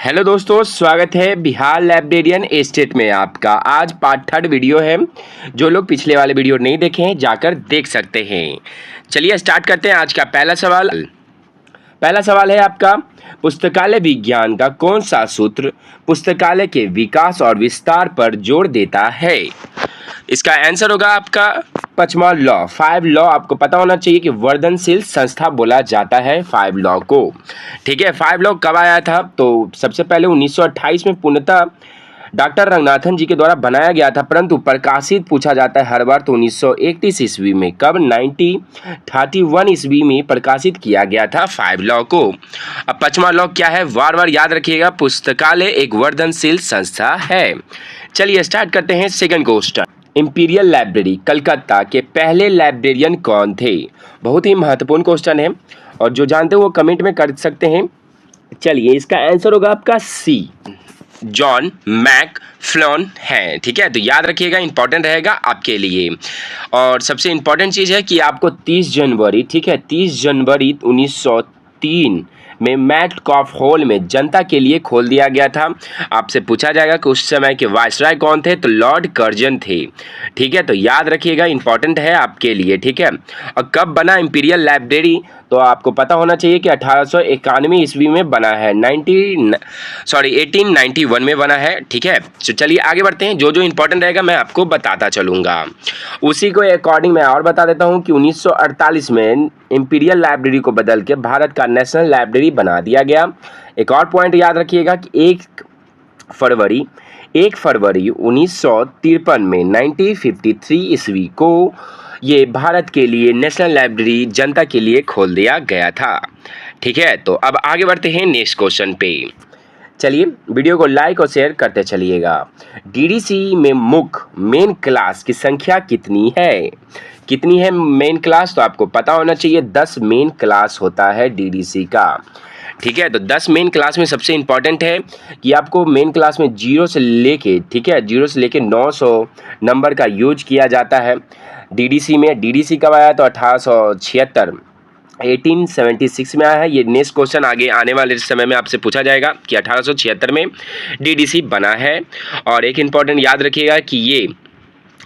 Hello दोस्तों, स्वागत है बिहार लाइब्रेरियन एस्टेट में आपका। आज पार्ट थर्ड वीडियो है। जो लोग पिछले वाले वीडियो नहीं देखे हैं जाकर देख सकते हैं। चलिए स्टार्ट करते हैं आज का पहला सवाल। पहला सवाल है आपका, पुस्तकालय विज्ञान का कौन सा सूत्र पुस्तकालय के विकास और विस्तार पर जोर देता है? इसका आंसर होगा आपका पांचवा लॉ। 5 लॉ आपको पता होना चाहिए कि वर्धनशील संस्था बोला जाता है 5 लॉ को। ठीक है, 5 लॉ कब आया था? तो सबसे पहले 1928 में पूर्णतः डॉक्टर रंगनाथन जी के द्वारा बनाया गया था, परंतु प्रकाशित पूछा जाता है हर बार तो 1931 ईस्वी में। कब? 1931 ईस्वी में प्रकाशित किया गया था 5 लॉ को। अब पांचवा लॉ क्या है? बार बार याद रखिएगा, पुस्तकालय एक वर्धनशील संस्था है। चलिए स्टार्ट करते हैं second question. Imperial library Calcutta के पहले लाइब्रेरियन कौन थे? बहुत ही महत्वपूर्ण क्वेश्चन है और जो जानते हो वो कमेंट में कर सकते हैं। चलिए इसका आंसर होगा आपका सी, जॉन मैकफ्लोन है। ठीक है, तो याद रखिएगा, इंपॉर्टेंट रहेगा आपके लिए। और सबसे इंपॉर्टेंट चीज़ है कि आपको 30 जनवरी, ठीक है, 30 जनवरी 1903 में मैटकॉफ हॉल में जनता के लिए खोल दिया गया था। आपसे पूछा जाएगा कि उस समय के वायसराय कौन थे? तो लॉर्ड कर्जन थे। ठीक है, तो याद रखिएगा, इंपॉर्टेंट है आपके लिए। ठीक है, और कब बना इंपीरियल लाइब्रेरी? तो आपको पता होना चाहिए कि 1891 ईस्वी में बना है। 1891 में बना है। ठीक है, तो चलिए आगे बढ़ते हैं। जो जो इंपॉर्टेंट रहेगा मैं आपको बताता चलूँगा। उसी को अकॉर्डिंग मैं और बता देता हूँ कि 1948 में इंपीरियल लाइब्रेरी को बदल के भारत का नेशनल लाइब्रेरी बना दिया गया। एक और पॉइंट याद रखिएगा कि 1 फरवरी 1953 में 1953 ईस्वी को ये भारत के लिए नेशनल लाइब्रेरी जनता के लिए खोल दिया गया था। ठीक है, तो अब आगे बढ़ते हैं नेक्स्ट क्वेश्चन पे। चलिए वीडियो को लाइक और शेयर करते चलिएगा। डीडीसी में मुख्य मेन क्लास की संख्या कितनी है? कितनी है मेन क्लास? तो आपको पता होना चाहिए 10 मेन क्लास होता है डीडीसी का। ठीक है, तो 10 मेन क्लास में सबसे इंपॉर्टेंट है कि आपको मेन क्लास में 0 से लेके, ठीक है, 0 से लेके 900 नंबर का यूज किया जाता है डीडीसी में। डीडीसी कब आया? तो 1876 में आया है। ये नेक्स्ट क्वेश्चन आगे आने वाले समय में आपसे पूछा जाएगा कि 1876 में डीडीसी बना है। और एक इंपॉर्टेंट याद रखिएगा कि ये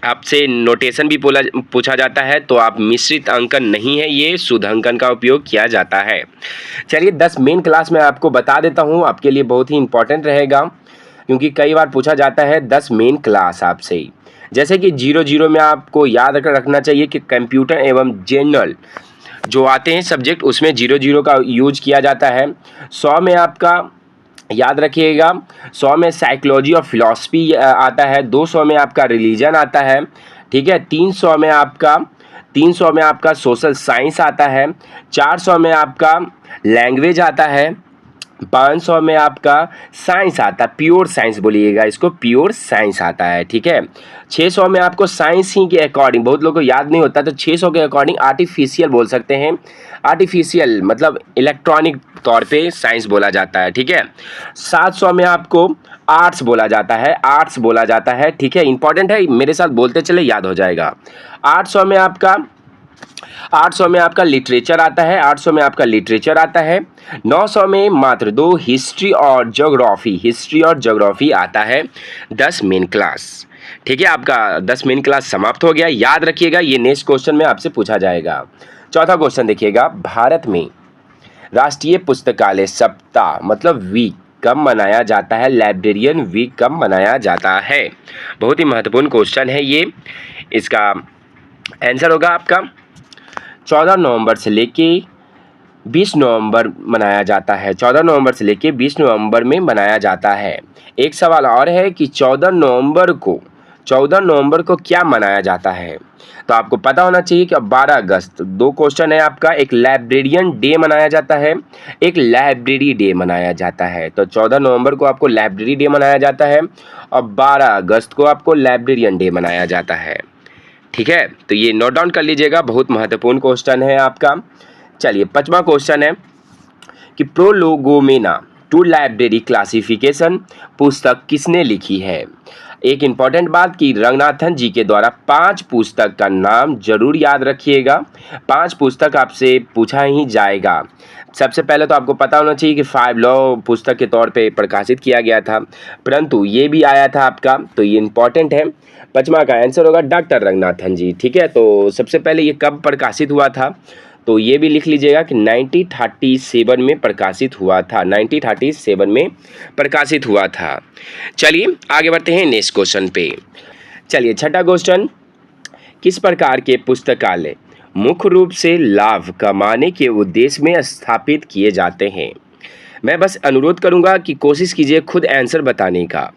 आपसे नोटेशन भी पूछा जाता है, तो आप मिश्रित अंकन नहीं है, ये शुद्ध अंकन का उपयोग किया जाता है। चलिए 10 मेन क्लास में आपको बता देता हूँ, आपके लिए बहुत ही इंपॉर्टेंट रहेगा क्योंकि कई बार पूछा जाता है 10 मेन क्लास आपसे। जैसे कि 00 में आपको याद रखना चाहिए कि कंप्यूटर एवं जनरल जो आते हैं सब्जेक्ट, उसमें 00 का यूज किया जाता है। 100 में आपका याद रखिएगा, 100 में साइकोलॉजी और फिलॉसफी आता है। 200 में आपका रिलीजन आता है। ठीक है, 300 में आपका सोशल साइंस आता है। 400 में आपका लैंग्वेज आता है। 500 में आपका साइंस आता है, प्योर साइंस बोलिएगा इसको, प्योर साइंस आता है। ठीक है, 600 में आपको साइंस ही के अकॉर्डिंग, बहुत लोगों को याद नहीं होता, तो 600 के अकॉर्डिंग आर्टिफिशियल बोल सकते हैं। आर्टिफिशियल मतलब इलेक्ट्रॉनिक तौर पे साइंस बोला जाता है। ठीक है, 700 में आपको आर्ट्स बोला जाता है, आर्ट्स बोला जाता है। ठीक है, इंपॉर्टेंट है, मेरे साथ बोलते चले याद हो जाएगा। 800 में आपका लिटरेचर आता है। 800 में आपका लिटरेचर आता है। 900 में मात्र 2 हिस्ट्री और ज्योग्राफी आता है। 10 मेन क्लास। ठीक है, आपका 10 मेन क्लास समाप्त हो गया। याद रखिएगा, ये नेक्स्ट क्वेश्चन में आपसे पूछा जाएगा। चौथा क्वेश्चन देखिएगा, भारत में राष्ट्रीय पुस्तकालय सप्ताह मतलब वीक कब मनाया जाता है? लाइब्रेरियन वीक कब मनाया जाता है? बहुत ही महत्वपूर्ण क्वेश्चन है ये। इसका आंसर होगा आपका 14 नवंबर से लेके 20 नवंबर मनाया जाता है। 14 नवंबर से लेके 20 नवंबर में मनाया जाता है। एक सवाल और है कि 14 नवंबर को क्या मनाया जाता है? तो आपको पता होना चाहिए कि 12 अगस्त, 2 क्वेश्चन है आपका, एक लाइब्रेरियन डे मनाया जाता है, एक लाइब्रेरी डे मनाया जाता है। तो 14 नवंबर को आपको लाइब्रेरी डे मनाया जाता है और 12 अगस्त को आपको लाइब्रेरियन डे मनाया जाता है। ठीक है, तो ये नोट डाउन कर लीजिएगा, बहुत महत्वपूर्ण क्वेश्चन है आपका। चलिए 5वां क्वेश्चन है कि प्रोलोगोमेना टू लाइब्रेरी क्लासिफिकेशन पुस्तक किसने लिखी है? एक इम्पॉर्टेंट बात कि रंगनाथन जी के द्वारा 5 पुस्तक का नाम जरूर याद रखिएगा। 5 पुस्तक आपसे पूछा ही जाएगा। सबसे पहले तो आपको पता होना चाहिए कि 5 लॉ पुस्तक के तौर पे प्रकाशित किया गया था, परंतु ये भी आया था आपका, तो ये इम्पॉर्टेंट है। 5वां का आंसर होगा डॉक्टर रंगनाथन जी। ठीक है, तो सबसे पहले ये कब प्रकाशित हुआ था, तो ये भी लिख लीजिएगा कि 1937 में प्रकाशित हुआ था। 1937 में प्रकाशित हुआ था। चलिए आगे बढ़ते हैं नेक्स्ट क्वेश्चन पे। चलिए छठा क्वेश्चन, किस प्रकार के पुस्तकालय मुख्य रूप से लाभ कमाने के उद्देश्य में स्थापित किए जाते हैं? मैं बस अनुरोध करूंगा कि कोशिश कीजिए खुद आंसर बताने का।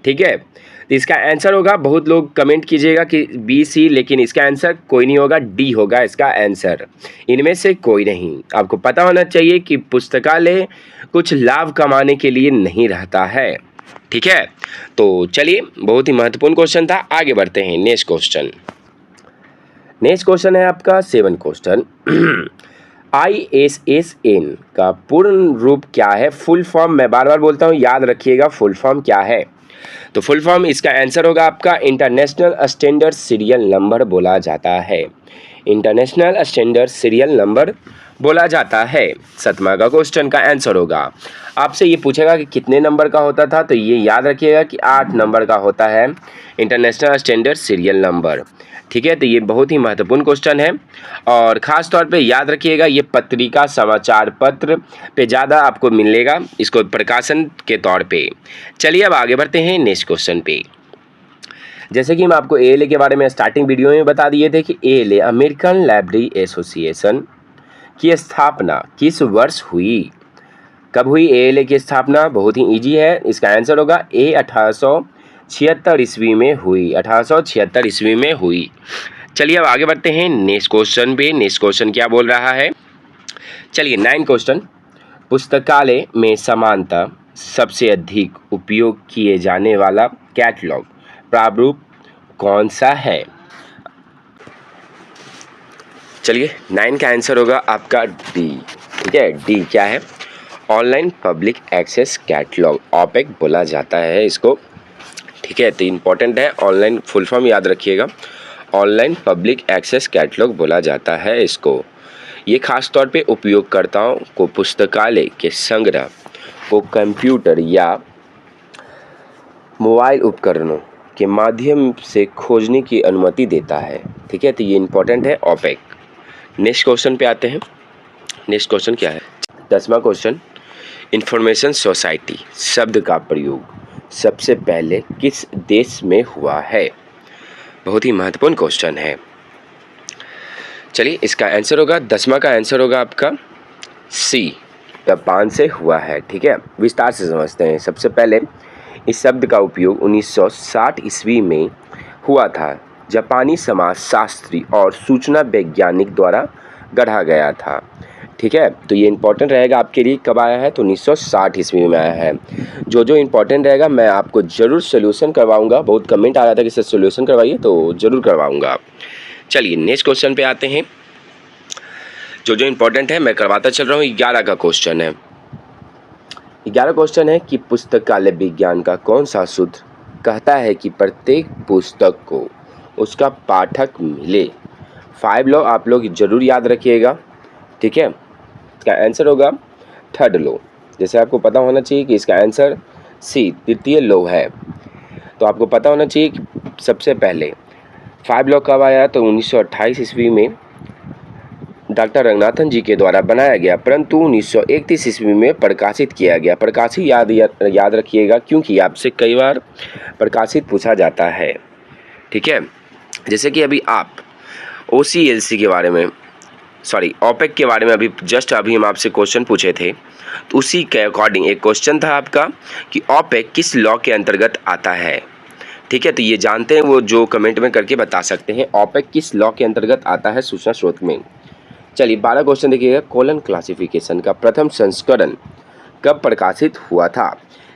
ठीक है, तो इसका आंसर होगा, बहुत लोग कमेंट कीजिएगा कि बी सी, लेकिन इसका आंसर कोई नहीं होगा, डी होगा इसका आंसर। इनमें से कोई नहीं। आपको पता होना चाहिए कि पुस्तकालय कुछ लाभ कमाने के लिए नहीं रहता है। ठीक है, तो चलिए बहुत ही महत्वपूर्ण क्वेश्चन था। आगे बढ़ते हैं नेक्स्ट क्वेश्चन। नेक्स्ट क्वेश्चन है आपका 7 क्वेश्चन। ISSN का पूर्ण रूप क्या है? फुल फॉर्म मैं बार बार बोलता हूँ, याद रखिएगा फुल फॉर्म क्या है। तो फुल फॉर्म इसका आंसर होगा आपका इंटरनेशनल स्टैंडर्ड सीरियल नंबर बोला जाता है। इंटरनेशनल स्टैंडर्ड सीरियल नंबर बोला जाता है। 7वां का क्वेश्चन का आंसर होगा, आपसे ये पूछेगा कि कितने नंबर का होता था, तो ये याद रखिएगा कि 8 नंबर का होता है इंटरनेशनल स्टैंडर्ड सीरियल नंबर। ठीक है, तो ये बहुत ही महत्वपूर्ण क्वेश्चन है और ख़ास तौर पे याद रखिएगा, ये पत्रिका समाचार पत्र पे ज़्यादा आपको मिलेगा इसको प्रकाशन के तौर पे। चलिए अब आगे बढ़ते हैं नेक्स्ट क्वेश्चन पे। जैसे कि मैं आपको ALA के बारे में स्टार्टिंग वीडियो में बता दिए थे कि ALA अमेरिकन लाइब्रेरी एसोसिएशन की स्थापना किस वर्ष हुई? कब हुई ALA की स्थापना? बहुत ही ईजी है, इसका आंसर होगा A 1876 ईस्वी में हुई। 1876 ईस्वी में हुई। चलिए अब आगे बढ़ते हैं नेक्स्ट क्वेश्चन पे। नेक्स्ट क्वेश्चन क्या बोल रहा है? चलिए 9 क्वेश्चन, पुस्तकालय में सामान्यतः सबसे अधिक उपयोग किए जाने वाला कैटलॉग प्रारूप कौन सा है? चलिए 9 का आंसर होगा आपका डी। ठीक है, डी क्या है? Online public access catalogue, OPAC बोला जाता है इसको। ठीक है, तो इम्पॉर्टेंट है, ऑनलाइन फुल फॉर्म याद रखिएगा, ऑनलाइन पब्लिक एक्सेस कैटलॉग बोला जाता है इसको। ये खास तौर पे उपयोगकर्ताओं को पुस्तकालय के संग्रह को कंप्यूटर या मोबाइल उपकरणों के माध्यम से खोजने की अनुमति देता है। ठीक है, तो ये इम्पॉर्टेंट है ऑपेक। नेक्स्ट क्वेश्चन पे आते हैं। नेक्स्ट क्वेश्चन क्या है? 10वां क्वेश्चन, इंफॉर्मेशन सोसाइटी शब्द का प्रयोग सबसे पहले किस देश में हुआ है? बहुत ही महत्वपूर्ण क्वेश्चन है। चलिए इसका आंसर होगा, 10वां का आंसर होगा आपका सी, जापान से हुआ है। ठीक है, विस्तार से समझते हैं। सबसे पहले इस शब्द का उपयोग 1960 ईस्वी में हुआ था। जापानी समाजशास्त्री और सूचना वैज्ञानिक द्वारा गढ़ा गया था। ठीक है, तो ये इंपॉर्टेंट रहेगा आपके लिए। कब आया है? तो 1960 ईस्वी में आया है। जो इंपॉर्टेंट रहेगा मैं आपको ज़रूर सोल्यूशन करवाऊंगा। बहुत कमेंट आ रहा था कि सर सोल्यूशन करवाइए, तो ज़रूर करवाऊंगा। चलिए नेक्स्ट क्वेश्चन पे आते हैं। जो इंपॉर्टेंट है मैं करवाता चल रहा हूँ। 11 का क्वेश्चन है। 11 क्वेश्चन है कि पुस्तकालय विज्ञान का कौन सा सूत्र कहता है कि प्रत्येक पुस्तक को उसका पाठक मिले? 5 लॉ आप लोग जरूर याद रखिएगा। ठीक है, इसका आंसर होगा 3rd लॉ। जैसे आपको पता होना चाहिए कि इसका आंसर सी, तृतीय लॉ है। तो आपको पता होना चाहिए कि सबसे पहले 5 लॉ कब आया? तो 1928 ईस्वी में डॉक्टर रंगनाथन जी के द्वारा बनाया गया, परंतु 1931 ईस्वी में प्रकाशित किया गया। प्रकाशित याद रखिएगा, क्योंकि आपसे कई बार प्रकाशित पूछा जाता है। ठीक है, जैसे कि अभी आप OCLC के बारे में, ऑपेक के बारे में अभी हम आपसे क्वेश्चन पूछे थे, तो उसी के अकॉर्डिंग एक क्वेश्चन था आपका कि ऑपेक किस लॉ के अंतर्गत आता है। ठीक है, तो ये जानते हैं वो जो कमेंट में करके बता सकते हैं ऑपेक किस लॉ के अंतर्गत आता है सूचना स्रोत में। चलिए 12 क्वेश्चन देखिएगा। कोलन क्लासिफिकेशन का प्रथम संस्करण कब प्रकाशित हुआ था?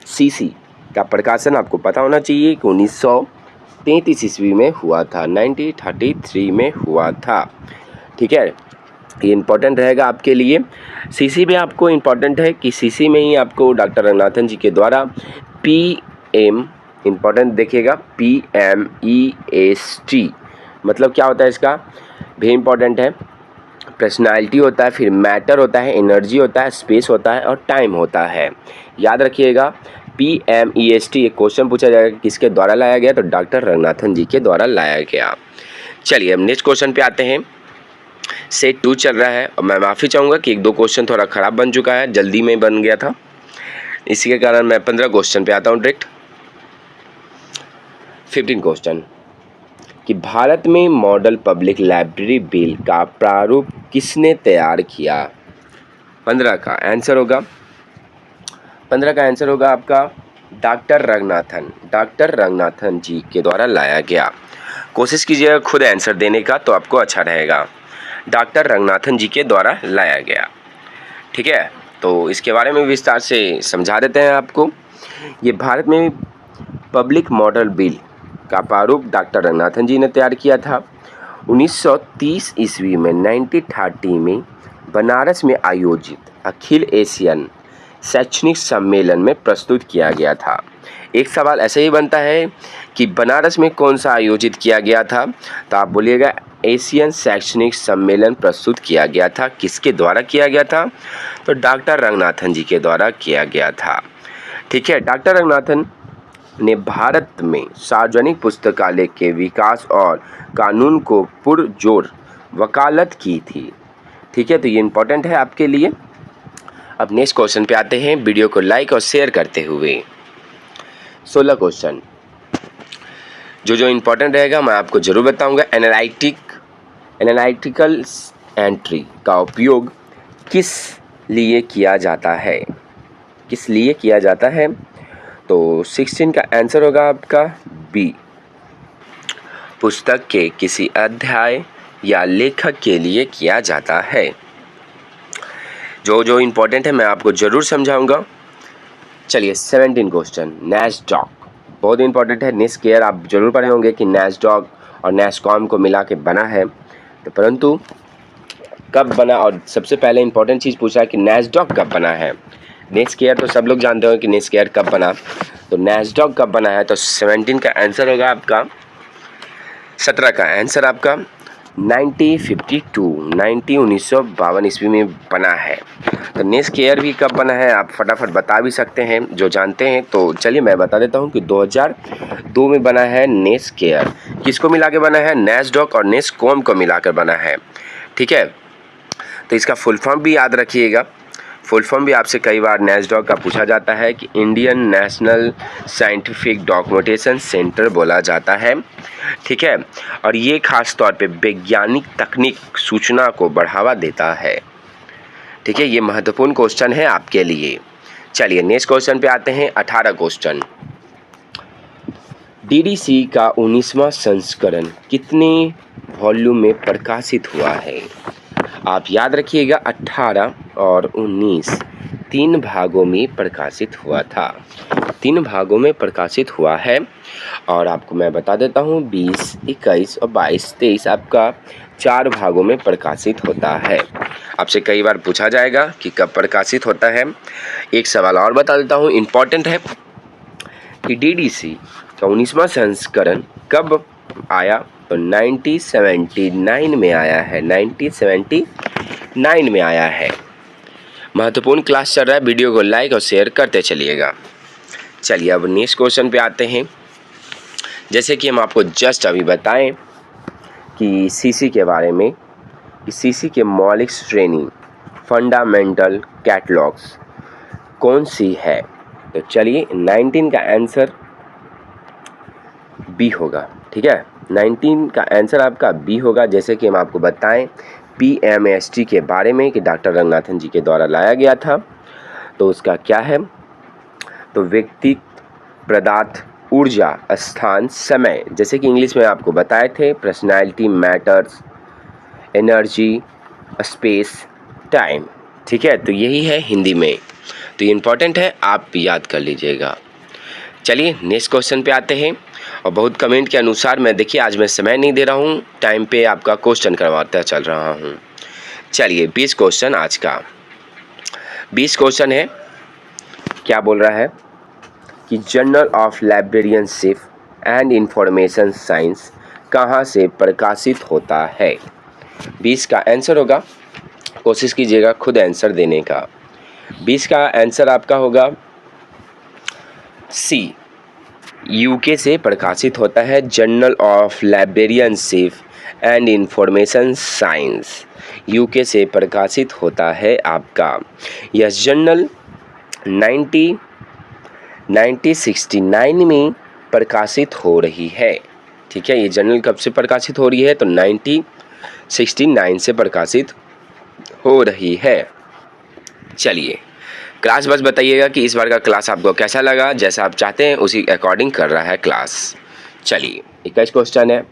CC का प्रकाशन आपको पता होना चाहिए कि 1933 ईस्वी में हुआ था, 1933 में हुआ था। ठीक है, ये इम्पोर्टेंट रहेगा आपके लिए। सीसी में आपको इम्पोर्टेंट है कि सीसी में ही आपको डॉक्टर रंगनाथन जी के द्वारा PM, इम्पोर्टेंट देखिएगा, PMEST मतलब क्या होता है इसका, भी इम्पोर्टेंट है। पर्सनालिटी होता है, फिर मैटर होता है, एनर्जी होता है, स्पेस होता है और टाइम होता है। याद रखिएगा PMEST। एक क्वेश्चन पूछा जाएगा किसके द्वारा लाया गया, तो डॉक्टर रंगनाथन जी के द्वारा लाया गया। चलिए अब नेक्स्ट क्वेश्चन पे आते हैं। सेट 2 चल रहा है और मैं माफ़ी चाहूँगा कि 1-2 क्वेश्चन थोड़ा ख़राब बन चुका है, जल्दी में बन गया था, इसी के कारण मैं 15 क्वेश्चन पे आता हूँ डायरेक्ट। 15 क्वेश्चन कि भारत में मॉडल पब्लिक लाइब्रेरी बिल का प्रारूप किसने तैयार किया। 15 का आंसर होगा आपका डॉक्टर रंगनाथन जी के द्वारा लाया गया। कोशिश कीजिएगा खुद आंसर देने का तो आपको अच्छा रहेगा। डॉक्टर रंगनाथन जी के द्वारा लाया गया, ठीक है। तो इसके बारे में विस्तार से समझा देते हैं आपको। ये भारत में पब्लिक मॉडल बिल का प्रारूप डॉक्टर रंगनाथन जी ने तैयार किया था। 1930 ईस्वी में 1930 में बनारस में आयोजित अखिल एशियन शैक्षणिक सम्मेलन में प्रस्तुत किया गया था। एक सवाल ऐसे ही बनता है कि बनारस में कौन सा आयोजित किया गया था, तो आप बोलिएगा एशियन शैक्षणिक सम्मेलन प्रस्तुत किया गया था। किसके द्वारा किया गया था, तो डॉक्टर रंगनाथन जी के द्वारा किया गया था, ठीक है। डॉक्टर रंगनाथन ने भारत में सार्वजनिक पुस्तकालय के विकास और कानून को पुरजोर वकालत की थी, ठीक है। तो ये इम्पोर्टेंट है आपके लिए। अब नेक्स्ट क्वेश्चन पे आते हैं, वीडियो को लाइक और शेयर करते हुए। 16 क्वेश्चन जो इम्पोर्टेंट रहेगा मैं आपको जरूर बताऊंगा। एनालिटिकल एंट्री का उपयोग किस लिए किया जाता है, तो 16 का आंसर होगा आपका बी, पुस्तक के किसी अध्याय या लेखक के लिए किया जाता है। जो इम्पोर्टेंट है मैं आपको जरूर समझाऊंगा। चलिए 17 क्वेश्चन, नैसडॉक बहुत इंपॉर्टेंट है। नेस्केयर आप जरूर पढ़े होंगे कि नैसडॉक और नैसकॉम को मिला के बना है, तो परंतु कब बना, और सबसे पहले इंपॉर्टेंट चीज़ पूछा है कि नैसडॉक कब बना है। नेस्केयर तो सब लोग जानते हो कि नेस्केयर कब बना, तो नैसडॉक कब बना है, तो 17 का आंसर होगा आपका, 17 का आंसर आपका 1952 ईस्वी में बना है। तो नेस्केयर भी कब बना है आप फटाफट बता भी सकते हैं जो जानते हैं, तो चलिए मैं बता देता हूं कि 2002 में बना है नेस्केयर। किसको मिला के बना है, नैसडॉक और नेस्कॉम को मिलाकर बना है, ठीक है। तो इसका फुल फॉर्म भी याद रखिएगा। फुल फॉर्म भी आपसे कई बार नैसडॉक का पूछा जाता है कि Indian national scientific documentation centre बोला जाता है, ठीक है। और ये खास तौर पे वैज्ञानिक तकनीक सूचना को बढ़ावा देता है, ठीक है। ये महत्वपूर्ण क्वेश्चन है आपके लिए। चलिए नेक्स्ट क्वेश्चन पे आते हैं, 18 क्वेश्चन। DDC का 19वां संस्करण कितने वॉल्यूम में प्रकाशित हुआ है, आप याद रखिएगा 18 और 19 3 भागों में प्रकाशित हुआ था, 3 भागों में प्रकाशित हुआ है। और आपको मैं बता देता हूँ 20, 21 और 22, 23 आपका 4 भागों में प्रकाशित होता है। आपसे कई बार पूछा जाएगा कि कब प्रकाशित होता है। एक सवाल और बता देता हूँ, इम्पोर्टेंट है कि DDC का 19वां संस्करण कब आया, तो 1979 में आया है, 1979 में आया है। महत्वपूर्ण क्लास चल रहा है, वीडियो को लाइक और शेयर करते चलिएगा। चलिए अब नेक्स्ट क्वेश्चन पे आते हैं। जैसे कि हम आपको जस्ट अभी बताएं कि सीसी के बारे में, कि सीसी के मौलिक श्रेणी फंडामेंटल कैटलॉग्स कौन सी है, तो चलिए 19 का आंसर बी होगा, ठीक है। 19 का आंसर आपका बी होगा। जैसे कि हम आपको बताएं PMST के बारे में कि डॉक्टर रंगनाथन जी के द्वारा लाया गया था, तो उसका क्या है, तो व्यक्तित्व, पदार्थ, ऊर्जा, स्थान, समय, जैसे कि इंग्लिश में आपको बताए थे, personality, matters, energy, space, time, ठीक है। तो यही है हिंदी में, तो ये इम्पॉर्टेंट है, आप याद कर लीजिएगा। चलिए नेक्स्ट क्वेश्चन पे आते हैं। और बहुत कमेंट के अनुसार मैं देखिए आज मैं समय नहीं दे रहा हूँ, टाइम पे आपका क्वेश्चन करवाता चल रहा हूँ। चलिए 20 क्वेश्चन आज का 20 क्वेश्चन है। क्या बोल रहा है कि journal of librarianship and information science कहाँ से प्रकाशित होता है। 20 का आंसर होगा, कोशिश कीजिएगा खुद आंसर देने का। 20 का आंसर आपका होगा सी, यूके से प्रकाशित होता है। Journal of librarianship and information science UK से प्रकाशित होता है आपका। यह जर्नल 1969 में प्रकाशित हो रही है। ठीक है, ये जर्नल कब से प्रकाशित हो रही है तो 1969 से प्रकाशित हो रही है। चलिए क्लास बस बताइएगा कि इस बार का क्लास आपको कैसा लगा, जैसा आप चाहते हैं उसी अकॉर्डिंग कर रहा है क्लास। चलिए 21 क्वेश्चन है,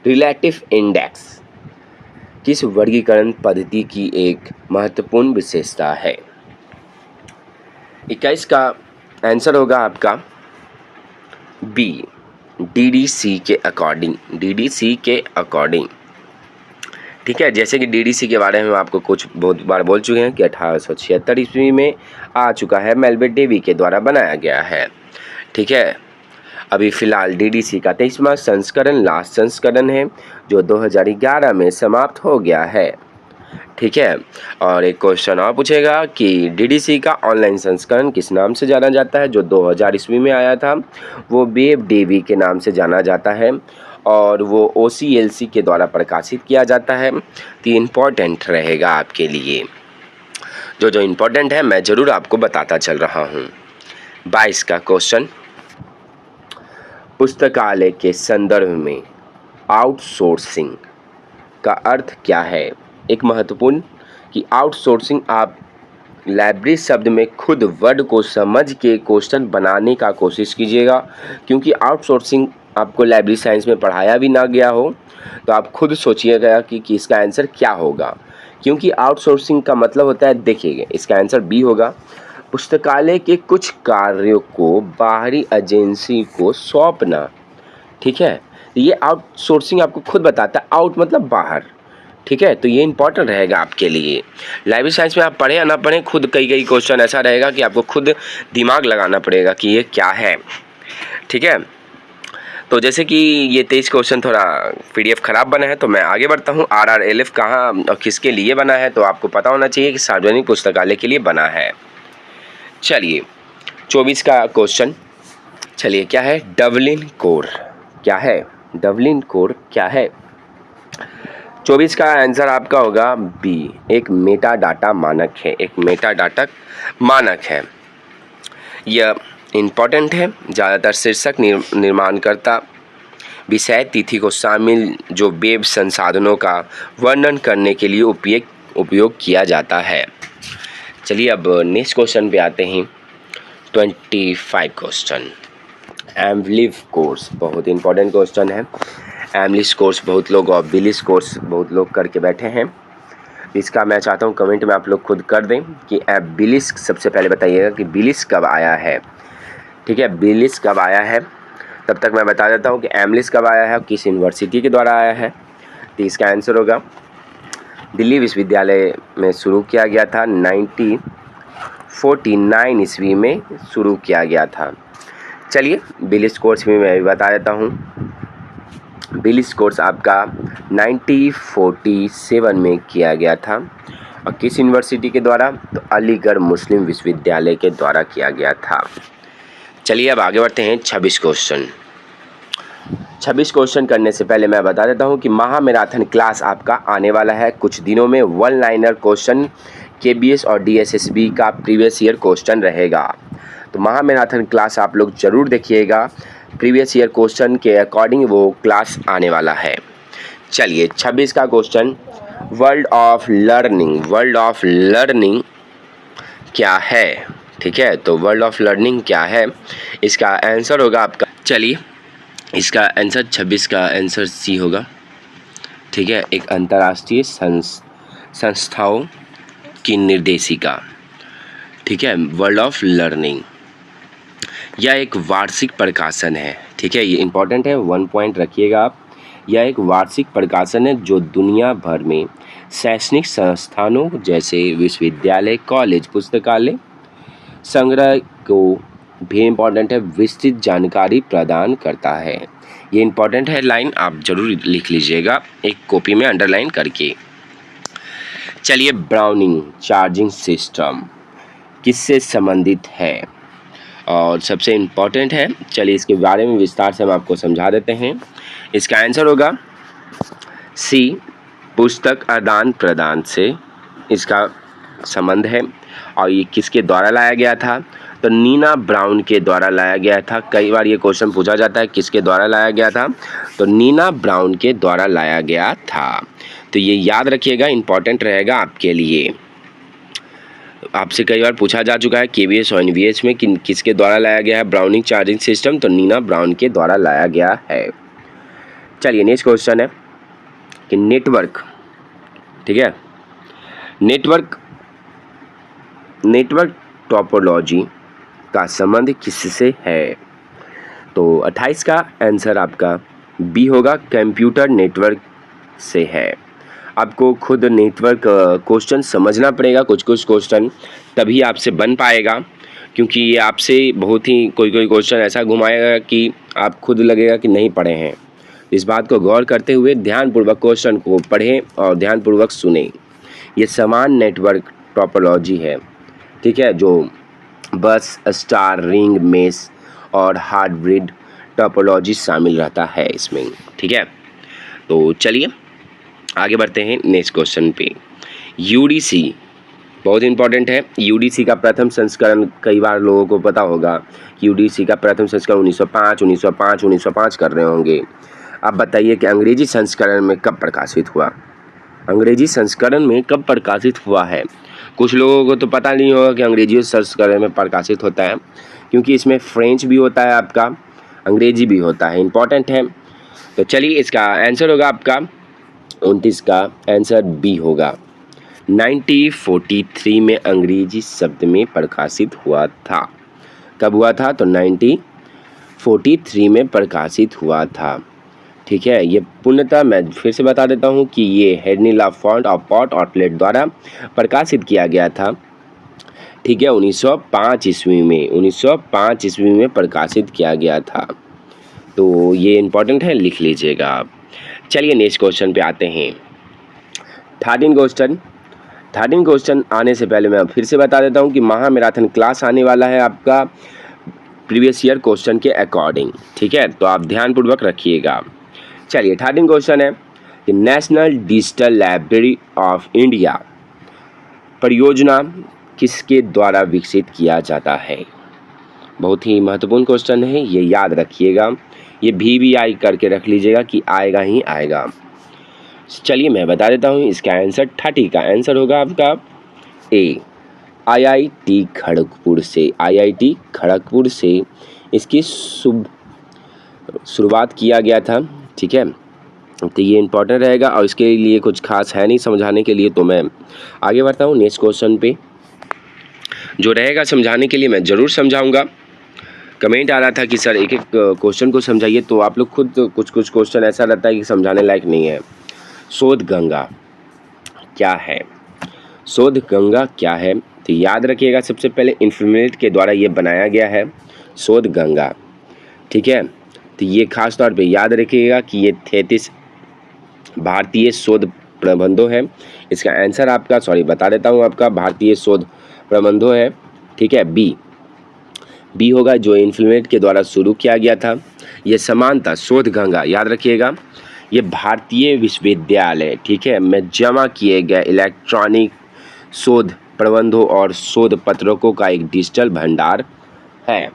रिलेटिव इंडेक्स किस वर्गीकरण पद्धति की एक महत्वपूर्ण विशेषता है। 21 का आंसर होगा आपका बी, डीडीसी के अकॉर्डिंग। डीडीसी के अकॉर्डिंग, ठीक है। जैसे कि डीडीसी के बारे में आपको कुछ बहुत बार बोल चुके हैं कि 1876 ईस्वी में आ चुका है, मेल्विन डेवी के द्वारा बनाया गया है। ठीक है, अभी फ़िलहाल डीडीसी का 23वां संस्करण लास्ट संस्करण है जो 2011 में समाप्त हो गया है। ठीक है, और एक क्वेश्चन और पूछेगा कि डीडीसी का ऑनलाइन संस्करण किस नाम से जाना जाता है। जो 2000 ईस्वी में आया था वो वेब डेवी के नाम से जाना जाता है और वो OCLC के द्वारा प्रकाशित किया जाता है। तो इम्पॉर्टेंट रहेगा आपके लिए, जो इम्पोर्टेंट है मैं ज़रूर आपको बताता चल रहा हूँ। 22 का क्वेश्चन, पुस्तकालय के संदर्भ में आउटसोर्सिंग का अर्थ क्या है। एक महत्वपूर्ण कि आउटसोर्सिंग, आप लाइब्रेरी शब्द में खुद वर्ड को समझ के क्वेश्चन बनाने का कोशिश कीजिएगा, क्योंकि आउटसोर्सिंग आपको लाइब्रेरी साइंस में पढ़ाया भी ना गया हो तो आप खुद सोचिएगा कि इसका आंसर क्या होगा। क्योंकि आउटसोर्सिंग का मतलब होता है, देखिए इसका आंसर बी होगा, पुस्तकालय के कुछ कार्यों को बाहरी एजेंसी को सौंपना। ठीक है, ये आउटसोर्सिंग आपको खुद बताता है, आउट मतलब बाहर। ठीक है, तो ये इंपॉर्टेंट रहेगा आपके लिए। लाइब्रेरी साइंस में आप पढ़े या ना पढ़ें, खुद कई क्वेश्चन ऐसा रहेगा कि आपको खुद दिमाग लगाना पड़ेगा कि ये क्या है। ठीक है, तो जैसे कि ये 23 क्वेश्चन थोड़ा PDF ख़राब बना है तो मैं आगे बढ़ता हूँ। RRLF कहाँ और किसके लिए बना है तो आपको पता होना चाहिए कि सार्वजनिक पुस्तकालय के लिए बना है। चलिए 24 का क्वेश्चन, चलिए क्या है डबलिन कोर, क्या है डबलिन कोर क्या है। 24 का आंसर आपका होगा बी, एक मेटा डाटा मानक है। एक मेटा डाटा मानक है, यह इम्पॉर्टेंट है। ज़्यादातर शीर्षक निर्माणकर्ता विषय तिथि को शामिल जो वेब संसाधनों का वर्णन करने के लिए उपयोग किया जाता है। चलिए अब नेक्स्ट क्वेश्चन पे आते हैं। 25 क्वेश्चन, एमलिफ कोर्स बहुत इंपॉर्टेंट क्वेश्चन है। एमलिफ कोर्स बहुत लोग और बिलिस कोर्स बहुत लोग करके बैठे हैं। इसका मैं चाहता हूँ कमेंट में आप लोग खुद कर दें कि बिलिस, सबसे पहले बताइएगा कि बिलिस कब आया है। ठीक है, बिलिस कब आया है, तब तक मैं बता देता हूँ कि एमलिस कब आया है और किस यूनिवर्सिटी के द्वारा आया है। तो इसका आंसर होगा दिल्ली विश्वविद्यालय में शुरू किया गया था, 1949 ईस्वी में शुरू किया गया था। चलिए बिलिस कोर्स भी मैं भी बता देता हूँ। बिलिस कोर्स आपका 1947 में किया गया था और किस यूनिवर्सिटी के द्वारा, तो अलीगढ़ मुस्लिम विश्वविद्यालय के द्वारा किया गया था। चलिए अब आगे बढ़ते हैं। 26 क्वेश्चन, 26 क्वेश्चन करने से पहले मैं बता देता हूं कि महा मैराथन क्लास आपका आने वाला है कुछ दिनों में। वन लाइनर क्वेश्चन KBS और DSSB का प्रीवियस ईयर क्वेश्चन रहेगा, तो महा मैराथन क्लास आप लोग ज़रूर देखिएगा। प्रीवियस ईयर क्वेश्चन के अकॉर्डिंग वो क्लास आने वाला है। चलिए 26 का question, world of learning, world of learning क्या है। ठीक है, तो वर्ल्ड ऑफ लर्निंग क्या है, इसका आंसर होगा आपका, चलिए इसका आंसर 26 का आंसर सी होगा। ठीक है, एक अंतर्राष्ट्रीय संस्थाओं की निर्देशिका। ठीक है, वर्ल्ड ऑफ लर्निंग यह एक वार्षिक प्रकाशन है। ठीक है, ये इंपॉर्टेंट है, 1 पॉइंट रखिएगा आप। यह एक वार्षिक प्रकाशन है जो दुनिया भर में शैक्षणिक संस्थानों जैसे विश्वविद्यालय, कॉलेज, पुस्तकालय संग्रह को भी इम्पॉर्टेंट है, विस्तृत जानकारी प्रदान करता है। ये इम्पॉर्टेंट है लाइन, आप जरूर लिख लीजिएगा एक कॉपी में अंडरलाइन करके। चलिए, ब्राउनिंग चार्जिंग सिस्टम किससे संबंधित है और सबसे इम्पॉर्टेंट है। चलिए इसके बारे में विस्तार से हम आपको समझा देते हैं। इसका आंसर होगा सी, पुस्तक आदान प्रदान से इसका संबंध है। और ये किसके द्वारा लाया गया था, तो नीना ब्राउन के द्वारा लाया गया था। कई बार ये क्वेश्चन पूछा जाता है किसके द्वारा लाया गया था, तो नीना ब्राउन के द्वारा लाया गया था। तो ये याद रखिएगा, इम्पॉर्टेंट रहेगा आपके लिए। आपसे कई बार पूछा जा चुका है केवीएस और एनवीएस में कि किसके द्वारा लाया गया है ब्राउनिंग चार्जिंग सिस्टम, तो नीना ब्राउन के द्वारा लाया गया है। चलिए नेक्स्ट क्वेश्चन है कि नेटवर्क, ठीक है, नेटवर्क टोपोलॉजी का संबंध किससे है, तो 28 का आंसर आपका बी होगा, कंप्यूटर नेटवर्क से है। आपको खुद नेटवर्क क्वेश्चन समझना पड़ेगा, कुछ क्वेश्चन तभी आपसे बन पाएगा, क्योंकि ये आपसे बहुत ही कोई क्वेश्चन ऐसा घुमाएगा कि आप खुद लगेगा कि नहीं पढ़े हैं। इस बात को गौर करते हुए ध्यानपूर्वक क्वेश्चन को पढ़ें और ध्यानपूर्वक सुनें। ये समान नेटवर्क टोपोलॉजी है, ठीक है, जो बस, स्टार, रिंग, मेश और हाइब्रिड टोपोलॉजी शामिल रहता है इसमें, ठीक है। तो चलिए आगे बढ़ते हैं नेक्स्ट क्वेश्चन पे। यूडीसी बहुत इंपॉर्टेंट है। यूडीसी का प्रथम संस्करण, कई बार लोगों को पता होगा कि यूडीसी का प्रथम संस्करण 1905 कर रहे होंगे। अब बताइए कि अंग्रेजी संस्करण में कब प्रकाशित हुआ, अंग्रेजी संस्करण में कब प्रकाशित हुआ है। कुछ लोगों को तो पता नहीं होगा कि अंग्रेजी संस्करण में प्रकाशित होता है, क्योंकि इसमें फ्रेंच भी होता है, आपका अंग्रेजी भी होता है, इम्पॉर्टेंट है। तो चलिए इसका आंसर होगा आपका 29 का आंसर बी होगा, 1943 में अंग्रेजी शब्द में प्रकाशित हुआ था। कब हुआ था, तो 1943 में प्रकाशित हुआ था, ठीक है। ये पूर्णतः मैं फिर से बता देता हूँ कि ये हेनरी लाफॉन्ट और पॉट आउटलेट द्वारा प्रकाशित किया गया था, ठीक है, 1905 ईस्वी में प्रकाशित किया गया था। तो ये इम्पोर्टेंट है, लिख लीजिएगा आप। चलिए नेक्स्ट क्वेश्चन पे आते हैं। 13 क्वेश्चन आने से पहले मैं फिर से बता देता हूँ कि महा मैराथन क्लास आने वाला है आपका प्रीवियस ईयर क्वेश्चन के अकॉर्डिंग, ठीक है, तो आप ध्यानपूर्वक रखिएगा। चलिए 13 क्वेश्चन है कि national digital library of India परियोजना किसके द्वारा विकसित किया जाता है। बहुत ही महत्वपूर्ण क्वेश्चन है, ये याद रखिएगा, ये VVI करके रख लीजिएगा कि आएगा ही आएगा। चलिए मैं बता देता हूँ इसका आंसर। 30 का आंसर होगा आपका ए, IIT खड़गपुर से इसकी शुरुआत किया गया था, ठीक है। तो ये इम्पोर्टेंट रहेगा और इसके लिए कुछ खास है नहीं समझाने के लिए, तो मैं आगे बढ़ता हूँ नेक्स्ट क्वेश्चन पे। जो रहेगा समझाने के लिए मैं ज़रूर समझाऊंगा। कमेंट आ रहा था कि सर एक एक क्वेश्चन को समझाइए, तो आप लोग खुद कुछ क्वेश्चन ऐसा रहता है कि समझाने लायक नहीं है। शोध गंगा क्या है, शोध गंगा क्या है, तो याद रखिएगा सबसे पहले इन्फॉर्मेट के द्वारा ये बनाया गया है शोध गंगा, ठीक है। तो ये खास तौर पे याद रखिएगा कि ये 33 भारतीय शोध प्रबंधों है। इसका आंसर आपका बता देता हूँ, आपका भारतीय शोध प्रबंधों है, ठीक है, बी होगा, जो इन्फ्लुएंट के द्वारा शुरू किया गया था। ये समानता शोध गंगा याद रखिएगा, ये भारतीय विश्वविद्यालय, ठीक है, में जमा किए गए इलेक्ट्रॉनिक शोध प्रबंधों और शोध पत्रकों का एक डिजिटल भंडार है,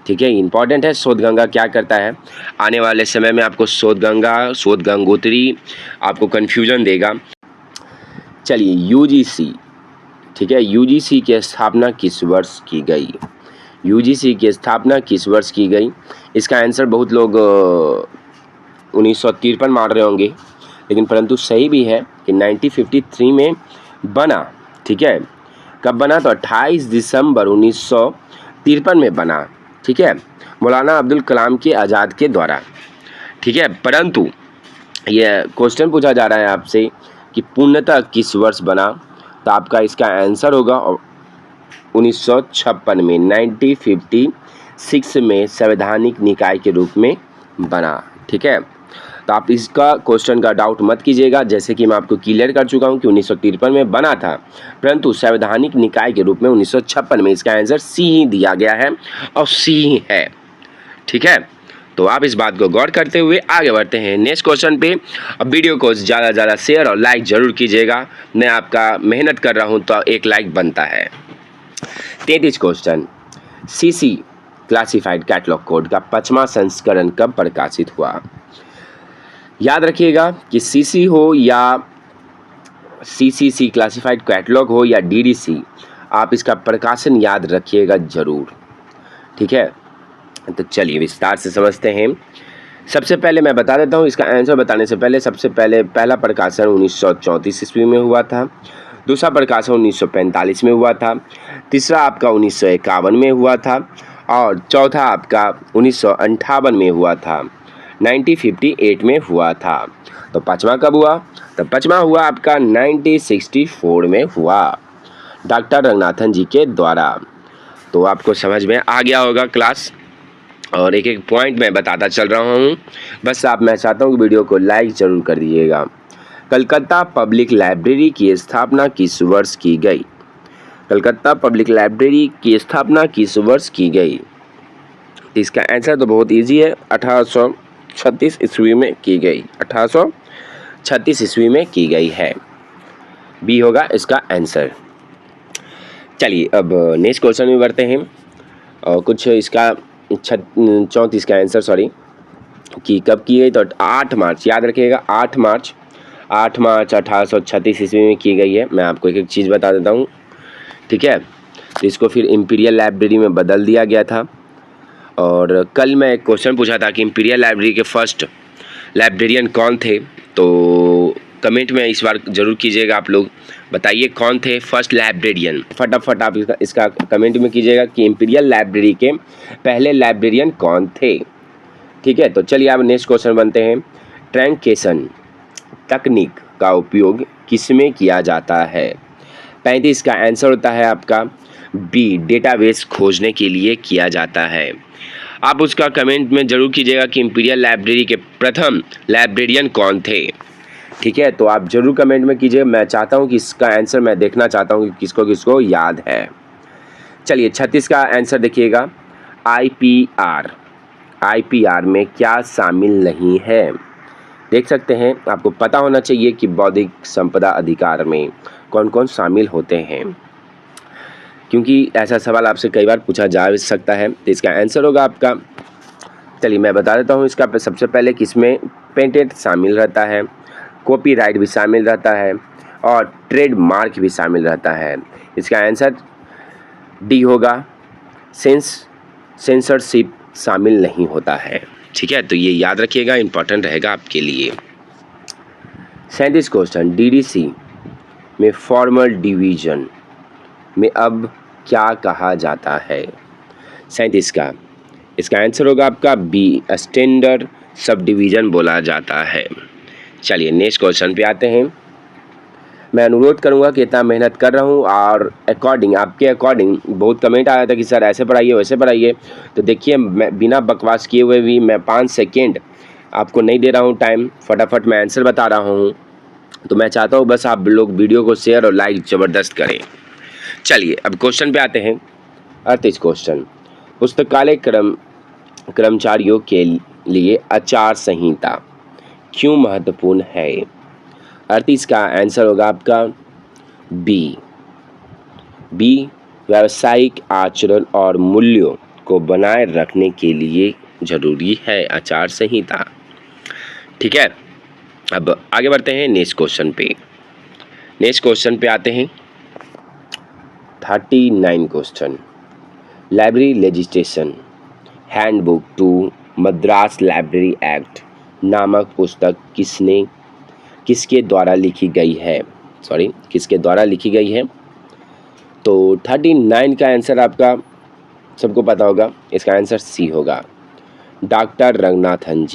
ठीक है। इंपॉर्टेंट है शोध गंगा क्या करता है। आने वाले समय में आपको शोध गंगा, शोध गंगोत्री आपको कन्फ्यूजन देगा। चलिए यूजीसी, ठीक है, यूजीसी की स्थापना किस वर्ष की गई, यूजीसी की स्थापना किस वर्ष की गई। इसका आंसर बहुत लोग 1953 मान रहे होंगे, लेकिन परंतु सही भी है कि 1953 में बना, ठीक है। कब बना, तो 28 दिसंबर 1953 में बना, ठीक है, मौलाना अब्दुल कलाम के आज़ाद के द्वारा, ठीक है। परंतु ये क्वेश्चन पूछा जा रहा है आपसे कि पूर्णतः किस वर्ष बना, तो आपका इसका आंसर होगा 1956 में, 1956 में संवैधानिक निकाय के रूप में बना। ठीक है, तो आप इसका क्वेश्चन का डाउट मत कीजिएगा, जैसे कि मैं आपको क्लियर कर चुका हूं कि 1953 में बना था, परंतु संवैधानिक निकाय के रूप में 1956 में। इसका आंसर सी ही दिया गया है और सी ही है। ठीक है, तो आप इस बात को गौर करते हुए आगे बढ़ते हैं नेक्स्ट क्वेश्चन पे। अब वीडियो को ज़्यादा से ज़्यादा शेयर और लाइक जरूर कीजिएगा, मैं आपका मेहनत कर रहा हूँ तो एक लाइक बनता है। 33 question, CC classified catalogue code का 5वां संस्करण कब प्रकाशित हुआ? याद रखिएगा कि सीसी हो या सीसीसी क्लासिफाइड कैटलॉग हो या डीडीसी, आप इसका प्रकाशन याद रखिएगा जरूर। ठीक है, तो चलिए विस्तार से समझते हैं। सबसे पहले मैं बता देता हूँ इसका आंसर बताने से पहले। सबसे पहले पहला प्रकाशन 1934 ईस्वी में हुआ था, दूसरा प्रकाशन 1945 में हुआ था, तीसरा आपका 1951 में हुआ था और चौथा आपका 1958 में हुआ था, 1958 में हुआ था। तो पाँचवा कब हुआ? तो पाँचवा हुआ आपका 1964 में हुआ, डॉक्टर रंगनाथन जी के द्वारा। तो आपको समझ में आ गया होगा क्लास, और एक एक पॉइंट मैं बताता चल रहा हूँ। बस मैं चाहता हूँ कि वीडियो को लाइक ज़रूर कर दीजिएगा। कलकत्ता पब्लिक लाइब्रेरी की स्थापना किस वर्ष की गई? कलकत्ता पब्लिक लाइब्रेरी की स्थापना किस वर्ष की गई? इसका आंसर तो बहुत इजी है, 1836 ईस्वी में की गई। 1836 ईस्वी में की गई है, बी होगा इसका आंसर। चलिए अब नेक्स्ट क्वेश्चन में बढ़ते हैं। और कुछ इसका 34 का आंसर कि कब की गई, तो 8 मार्च, याद रखिएगा 8 मार्च 1836 ईस्वी में की गई है। मैं आपको एक एक चीज़ बता देता हूँ। ठीक है, तो इसको फिर इंपीरियल लाइब्रेरी में बदल दिया गया था। और कल मैं एक क्वेश्चन पूछा था कि इंपीरियल लाइब्रेरी के फर्स्ट लाइब्रेरियन कौन थे, तो कमेंट में इस बार ज़रूर कीजिएगा, आप लोग बताइए कौन थे फर्स्ट लाइब्रेरियन। फटाफट आप इसका कमेंट में कीजिएगा कि इंपीरियल लाइब्रेरी के पहले लाइब्रेरियन कौन थे। ठीक है, तो चलिए अब नेक्स्ट क्वेश्चन बनते हैं। ट्रैंकेशन तकनीक का उपयोग किसमें किया जाता है? 35 का आंसर होता है आपका बी, डेटाबेस खोजने के लिए किया जाता है। आप उसका कमेंट में ज़रूर कीजिएगा कि इंपीरियल लाइब्रेरी के प्रथम लाइब्रेरियन कौन थे। ठीक है, तो आप ज़रूर कमेंट में कीजिए, मैं चाहता हूं कि इसका आंसर मैं देखना चाहता हूं कि किसको किसको याद है। चलिए 36 का आंसर देखिएगा, आईपीआर। आईपीआर में क्या शामिल नहीं है? देख सकते हैं, आपको पता होना चाहिए कि बौद्धिक संपदा अधिकार में कौन कौन शामिल होते हैं, क्योंकि ऐसा सवाल आपसे कई बार पूछा जा सकता है। तो इसका आंसर होगा आपका, चलिए मैं बता देता हूँ इसका। सबसे पहले किसमें पेटेंट शामिल रहता है, कॉपीराइट भी शामिल रहता है और ट्रेडमार्क भी शामिल रहता है। इसका आंसर डी होगा, सेंसरशिप शामिल नहीं होता है। ठीक है, तो ये याद रखिएगा, इंपॉर्टेंट रहेगा आपके लिए। 37 क्वेश्चन, डीडीसी में फॉर्मल डिवीजन में अब क्या कहा जाता है? 37 का इसका आंसर होगा आपका बी, स्टैंडर्ड सब डिवीज़न बोला जाता है। चलिए नेक्स्ट क्वेश्चन पे आते हैं। मैं अनुरोध करूंगा कि इतना मेहनत कर रहा हूं और आपके अकॉर्डिंग बहुत कमेंट आया था कि सर ऐसे पढ़ाइए वैसे पढ़ाइए, तो देखिए मैं बिना बकवास किए हुए भी मैं 5 सेकेंड आपको नहीं दे रहा हूं टाइम, फटाफट मैं आंसर बता रहा हूं। तो मैं चाहता हूं बस आप लोग वीडियो को शेयर और लाइक ज़बरदस्त करें। चलिए अब क्वेश्चन पे आते हैं। 38 क्वेश्चन, पुस्तकालय कर्मचारियों के लिए आचार संहिता क्यों महत्वपूर्ण है? 38 का आंसर होगा आपका बी, व्यावसायिक आचरण और मूल्यों को बनाए रखने के लिए जरूरी है आचार संहिता। ठीक है, अब आगे बढ़ते हैं नेक्स्ट क्वेश्चन पे आते हैं। 39 question, library legislation handbook to Madras library act नामक पुस्तक किसके द्वारा लिखी गई है? तो 39 का आंसर आपका सबको पता होगा, इसका आंसर सी होगा, डॉक्टर रंगनाथन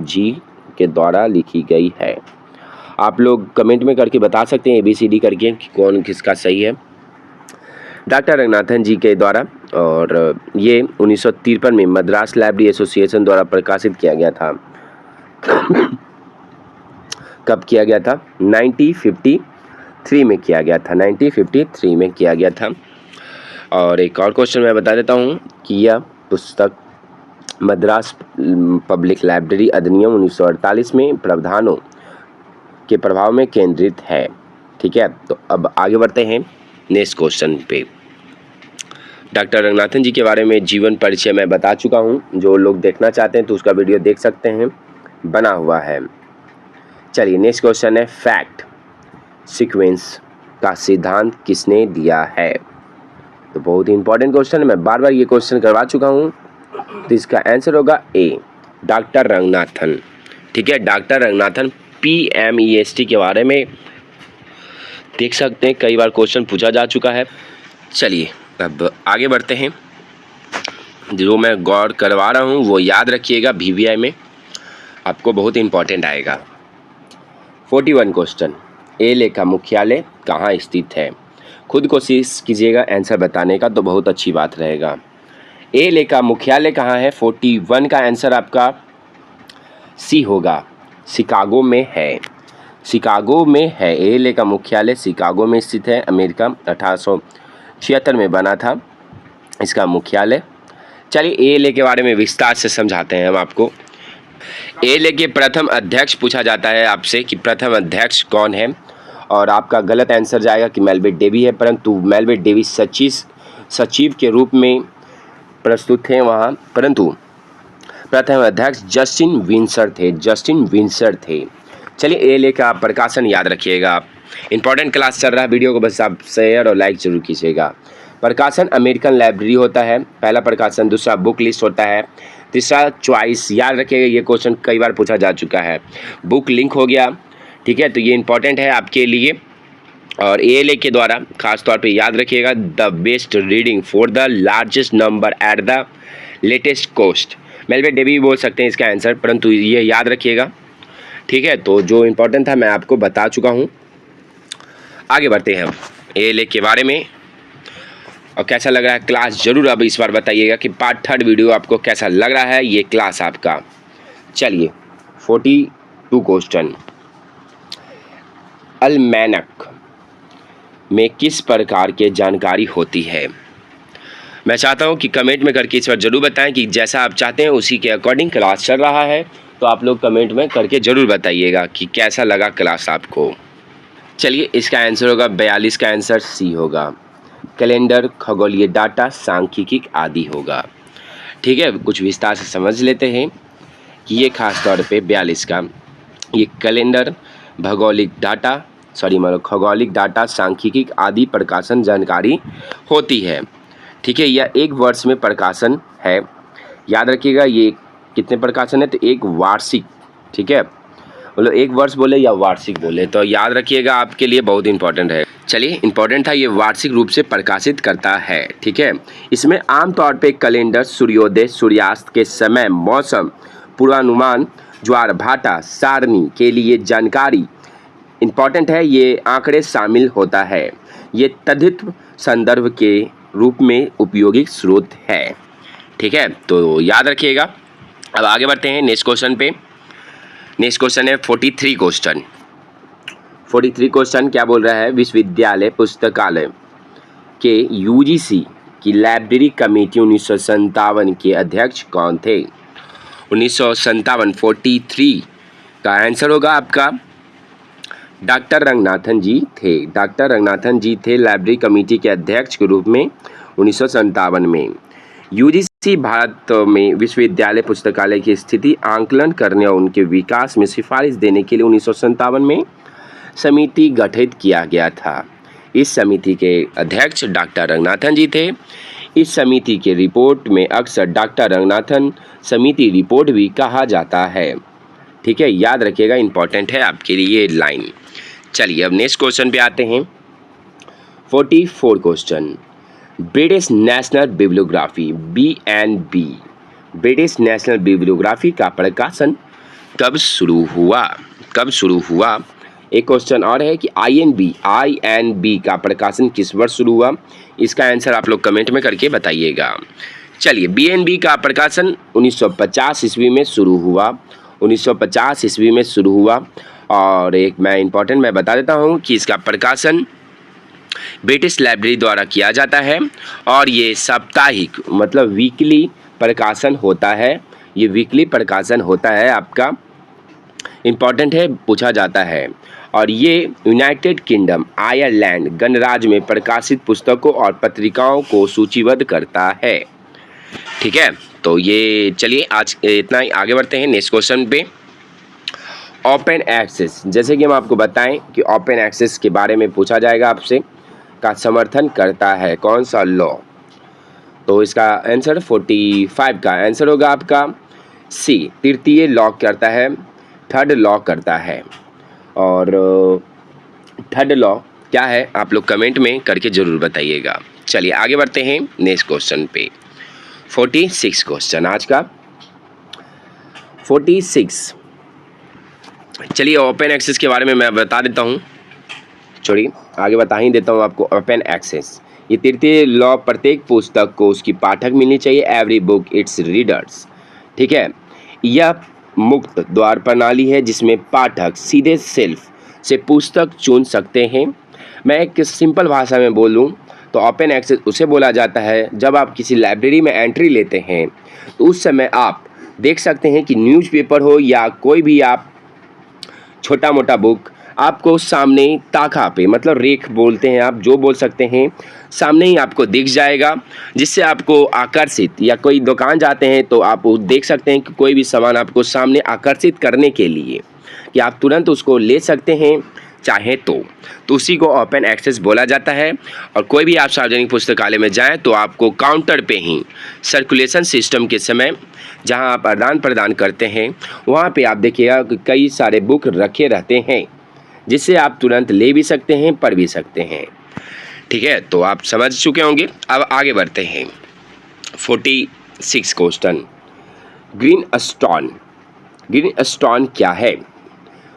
जी के द्वारा लिखी गई है। आप लोग कमेंट में करके बता सकते हैं ABCD करके कि कौन किसका सही है। डॉक्टर रंगनाथन जी के द्वारा, और ये 1953 में मद्रास लाइब्रेरी एसोसिएशन द्वारा प्रकाशित किया गया था। कब किया गया था? 1953 में किया गया था। 1953 में किया गया था। और एक और क्वेश्चन मैं बता देता हूँ कि यह पुस्तक मद्रास पब्लिक लाइब्रेरी अधिनियम 1948 में प्रावधानों के प्रभाव में केंद्रित है। ठीक है, तो अब आगे बढ़ते हैं नेक्स्ट क्वेश्चन पे। डॉक्टर रंगनाथन जी के बारे में जीवन परिचय मैं बता चुका हूँ। जो लोग देखना चाहते हैं तो उसका वीडियो देख सकते हैं, बना हुआ है। चलिए नेक्स्ट क्वेश्चन है, फैक्ट सीक्वेंस का सिद्धांत किसने दिया है? तो बहुत ही इंपॉर्टेंट क्वेश्चन है, मैं बार बार ये क्वेश्चन करवा चुका हूँ। तो इसका आंसर होगा ए, डॉक्टर रंगनाथन। ठीक है, डॉक्टर रंगनाथन PMEST के बारे में देख सकते हैं, कई बार क्वेश्चन पूछा जा चुका है। चलिए अब आगे बढ़ते हैं। जो मैं गौर करवा रहा हूँ वो याद रखिएगा, VVI में आपको बहुत इंपॉर्टेंट आएगा। 41 क्वेश्चन, एले का मुख्यालय कहाँ स्थित है? खुद कोशिश कीजिएगा आंसर बताने का, तो बहुत अच्छी बात रहेगा। एले का मुख्यालय कहाँ है? 41 का आंसर आपका सी होगा, शिकागो में है। शिकागो में है, एले का मुख्यालय शिकागो में स्थित है। अमेरिका 1876 में बना था इसका मुख्यालय। चलिए एले के बारे में विस्तार से समझाते हैं हम आपको। एले के प्रथम अध्यक्ष पूछा जाता है आपसे कि प्रथम अध्यक्ष कौन है, और आपका गलत आंसर जाएगा कि मेलविन डेवी है, परंतु मेलविन डेवी सचिव के रूप में प्रस्तुत थे वहाँ, परंतु प्रथम अध्यक्ष जस्टिन विंसर थे। जस्टिन विंसर थे। चलिए एले का प्रकाशन याद रखिएगा आप, इंपॉर्टेंट क्लास चल रहा है, वीडियो को बस आप शेयर और लाइक जरूर कीजिएगा। प्रकाशन अमेरिकन लाइब्रेरी होता है, पहला प्रकाशन। दूसरा बुक लिस्ट होता है। तीसरा चॉइस, याद रखिएगा ये क्वेश्चन कई बार पूछा जा चुका है। बुक लिंक हो गया। ठीक है, तो ये इंपॉर्टेंट है आपके लिए। और एएलए के द्वारा खास तौर पे याद रखिएगा, the best reading for the largest number at the latest cost. Melvin Dewey बोल सकते हैं इसका आंसर, परंतु ये याद रखिएगा। ठीक है, तो जो इंपॉर्टेंट था मैं आपको बता चुका हूँ। आगे बढ़ते हैं हम एएलए के बारे में। और कैसा लग रहा है क्लास, जरूर अब इस बार बताइएगा कि पार्ट 3 वीडियो आपको कैसा लग रहा है ये क्लास आपका। चलिए 42 क्वेश्चन, अलमैनक में किस प्रकार के जानकारी होती है? मैं चाहता हूं कि कमेंट में करके इस बार जरूर बताएं कि जैसा आप चाहते हैं उसी के अकॉर्डिंग क्लास चल रहा है। तो आप लोग कमेंट में करके जरूर बताइएगा कि कैसा लगा क्लास आपको। चलिए इसका आंसर होगा 42 का आंसर सी होगा, कैलेंडर, खगोलीय डाटा, सांख्यिकी आदि होगा। ठीक है, कुछ विस्तार से समझ लेते हैं कि ये खास तौर पे 42 का ये कैलेंडर, भौगोलिक डाटा, खगोलिक डाटा, सांख्यिकी आदि प्रकाशन जानकारी होती है। ठीक है, यह एक वर्ष में प्रकाशन है। याद रखिएगा ये कितने प्रकाशन है, तो एक वार्षिक। ठीक है, मतलब एक वर्ष बोले या वार्षिक बोले, तो याद रखिएगा आपके लिए बहुत इंपॉर्टेंट है। चलिए इंपॉर्टेंट था, ये वार्षिक रूप से प्रकाशित करता है। ठीक है, इसमें आमतौर पे कैलेंडर, सूर्योदय सूर्यास्त के समय, मौसम पूर्वानुमान, ज्वार भाटा सारणी के लिए जानकारी इंपॉर्टेंट है, ये आंकड़े शामिल होता है। ये तथित संदर्भ के रूप में उपयोगी स्रोत है। ठीक है, तो याद रखिएगा। अब आगे बढ़ते हैं नेक्स्ट क्वेश्चन पे। नेक्स्ट क्वेश्चन है 43 क्वेश्चन। 43 क्वेश्चन क्या बोल रहा है, विश्वविद्यालय पुस्तकालय के UGC की लाइब्रेरी कमेटी 1957 के अध्यक्ष कौन थे? 1957 43 का आंसर होगा आपका डॉक्टर रंगनाथन जी थे। डॉक्टर रंगनाथन जी थे लाइब्रेरी कमेटी के अध्यक्ष के रूप में 1957 में। UGC भारत में विश्वविद्यालय पुस्तकालय की स्थिति आंकलन करने और उनके विकास में सिफारिश देने के लिए 1957 में समिति गठित किया गया था। इस समिति के अध्यक्ष डॉक्टर रंगनाथन जी थे। इस समिति के रिपोर्ट में अक्सर डॉक्टर रंगनाथन समिति रिपोर्ट भी कहा जाता है। ठीक है, याद रखिएगा, इंपॉर्टेंट है आपके लिए लाइन। चलिए अब नेक्स्ट क्वेश्चन पे आते हैं। 44 question, British national bibliography BNB, British national bibliography का प्रकाशन कब शुरू हुआ? एक क्वेश्चन और है कि INB का प्रकाशन किस वर्ष शुरू हुआ। इसका आंसर आप लोग कमेंट में करके बताइएगा। चलिए, BNB का प्रकाशन 1950 ईस्वी में शुरू हुआ। 1950 ईस्वी में शुरू हुआ। और एक मैं बता देता हूँ कि इसका प्रकाशन ब्रिटिश लाइब्रेरी द्वारा किया जाता है और ये साप्ताहिक मतलब वीकली प्रकाशन होता है। ये वीकली प्रकाशन होता है आपका, इम्पॉर्टेंट है, पूछा जाता है। और ये यूनाइटेड किंगडम आयरलैंड गणराज्य में प्रकाशित पुस्तकों और पत्रिकाओं को सूचीबद्ध करता है। ठीक है, तो ये चलिए आज इतना ही, आगे बढ़ते हैं नेक्स्ट क्वेश्चन पे। ओपन एक्सेस, जैसे कि हम आपको बताएं कि ओपन एक्सेस के बारे में पूछा जाएगा आपसे, का समर्थन करता है कौन सा लॉ। तो इसका आंसर 45 का आंसर होगा आपका सी, तृतीय लॉ करता है, थर्ड लॉ करता है। और थर्ड लॉ क्या है आप लोग कमेंट में करके ज़रूर बताइएगा। चलिए आगे बढ़ते हैं नेक्स्ट क्वेश्चन पे। 46 क्वेश्चन आज का 46। चलिए ओपन एक्सेस के बारे में मैं बता देता हूँ, छोड़िए आगे बता ही देता हूँ आपको। ओपन एक्सेस ये तृतीय लॉ, प्रत्येक पुस्तक को उसकी पाठक मिलनी चाहिए, एवरी बुक इट्स रीडर्स। ठीक है, यह मुक्त द्वार प्रणाली है जिसमें पाठक सीधे सेल्फ से पुस्तक चुन सकते हैं। मैं एक सिंपल भाषा में बोलूँ तो ओपन एक्सेस उसे बोला जाता है जब आप किसी लाइब्रेरी में एंट्री लेते हैं तो उस समय आप देख सकते हैं कि न्यूज़पेपर हो या कोई भी आप छोटा मोटा बुक आपको सामने ताका पे, मतलब रेक बोलते हैं आप, जो बोल सकते हैं, सामने ही आपको दिख जाएगा, जिससे आपको आकर्षित, या कोई दुकान जाते हैं तो आप देख सकते हैं कि कोई भी सामान आपको सामने आकर्षित करने के लिए कि आप तुरंत उसको ले सकते हैं चाहे तो उसी को ओपन एक्सेस बोला जाता है। और कोई भी आप सार्वजनिक पुस्तकालय में जाएं तो आपको काउंटर पे ही सर्कुलेशन सिस्टम के समय जहां आप आदान प्रदान करते हैं वहां पे आप देखिएगा कि कई सारे बुक रखे रहते हैं जिससे आप तुरंत ले भी सकते हैं, पढ़ भी सकते हैं। ठीक है, तो आप समझ चुके होंगे। अब आगे बढ़ते हैं 46 क्वेश्चन। ग्रीन स्टोन क्या है।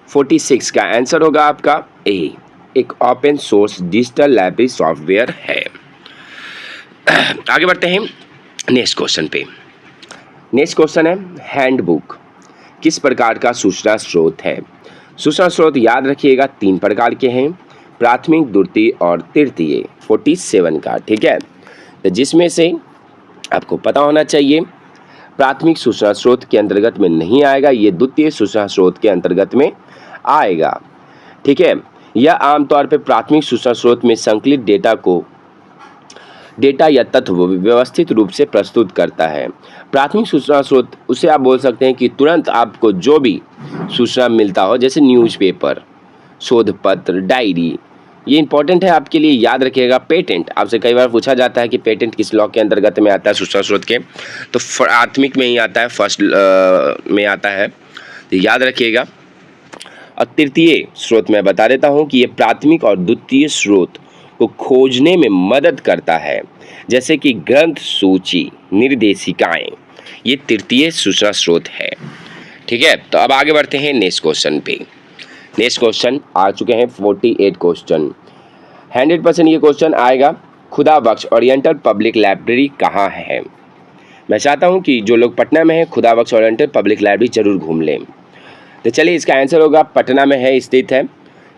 46 का आंसर होगा आपका ए, एक open source digital library software है। आगे बढ़ते हैं नेक्स्ट क्वेश्चन पे। नेक्स्ट क्वेश्चन है हैंडबुक किस प्रकार का सूचना स्रोत है। सूचना स्रोत याद रखिएगा 3 प्रकार के हैं, प्राथमिक, द्वितीय और तृतीय। 47 का, ठीक है, तो जिसमें से आपको पता होना चाहिए प्राथमिक सूचना स्रोत के अंतर्गत में नहीं आएगा, ये द्वितीय सूचना स्रोत के अंतर्गत में आएगा। ठीक है, यह आमतौर पर प्राथमिक सूचना स्रोत में संकलित डेटा या तत्व व्यवस्थित रूप से प्रस्तुत करता है। प्राथमिक सूचना स्रोत उसे आप बोल सकते हैं कि तुरंत आपको जो भी सूचना मिलता हो, जैसे न्यूज़पेपर, शोध पत्र, डायरी, ये इंपॉर्टेंट है आपके लिए, याद रखिएगा। पेटेंट आपसे कई बार पूछा जाता है कि पेटेंट किस लॉ के अंतर्गत में आता है सूचना स्रोत के, तो प्राथमिक में ही आता है, फर्स्ट में आता है, तो याद रखिएगा। और तृतीय स्रोत मैं बता देता हूँ कि ये प्राथमिक और द्वितीय स्रोत को खोजने में मदद करता है, जैसे कि ग्रंथ सूची, निर्देशिकाएं, ये तृतीय सूचना स्रोत है। ठीक है, तो अब आगे बढ़ते हैं नेक्स्ट क्वेश्चन पे। नेक्स्ट क्वेश्चन आ चुके हैं 48 क्वेश्चन। 100% ये क्वेश्चन आएगा, खुदा बख्श ओरिएंटल पब्लिक लाइब्रेरी कहाँ है। मैं चाहता हूँ कि जो लोग पटना में हैं खुदा बख्श ओरिएंटल पब्लिक लाइब्रेरी जरूर घूम लें। तो चलिए इसका आंसर होगा पटना में है, स्थित है।